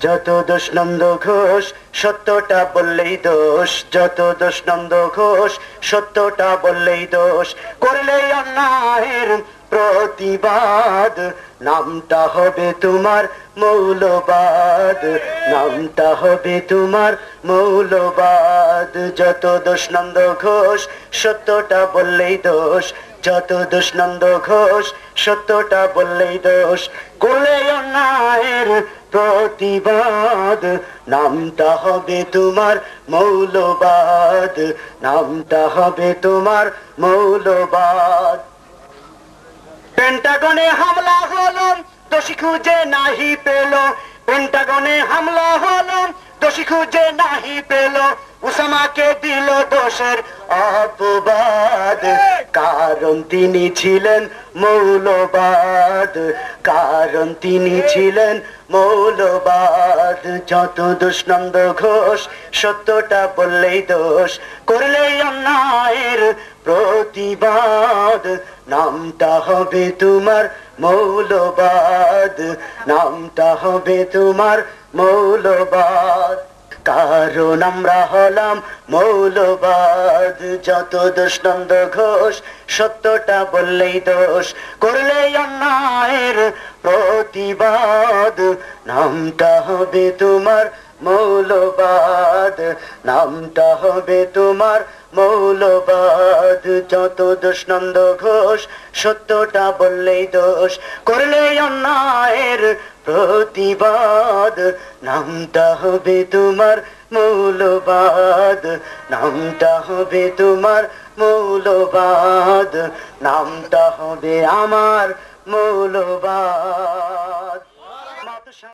যত দোষ নন্দ ঘোষ সত্যটা বললেই দোষ, যত দোষ নন্দ ঘোষ সত্যটা বললেই দোষ, করলেই অন্যায়ের প্রতিবাদ নামটা হবে তোমার মৌলবাদ, নামটা হবে তোমার মৌলবাদ। যত দোষ নন্দ ঘোষ সত্যটা বললেই দোষ, যত দোষ নন্দ ঘোষ সত্যটা বললেই দোষ, করলেই অন্যায়ের প্রতিবাদ নামটা হবে তোমার মৌলবাদ, নামটা হবে তোমার মৌলবাদ। পেন্টাগনে হামলা হলো দোষী খুঁজে নাহি পেল, পেন্টাগনে হামলা হলো দোষী খুঁজে নাহি পেল, উসামাকে দিল দোষের অপবাদ, কারণ তিনি ছিলেন মৌলবাদ, কারণ তিনি ছিলেন মৌলবাদ। যত দোষ নন্দ ঘোষ সত্যটা বললেই দোষ, করলেই অন্যায়ের প্রতিবাদ নামটা হবে তোমার মৌলবাদ, নামটা হবে তোমার মৌলবাদ। কারণ আমরা হলাম মৌলবাদ। যত দোষ নন্দ ঘোষ সত্যটা বললেই দোষ, করলেই অন্যায়ের প্রতিবাদ নামটা হবে তোমার মৌলবাদ, নামটা হবে তোমার মৌলবাদ। যত দোষ নন্দ ঘোষ সত্যটা বললেই দোষ, করলেই অন্যায়ের প্রতিবাদ নামটা হবে তোমার মৌলবাদ, নামটা হবে তোমার মৌলবাদ, নামটা হবে আমার মৌলবাদ।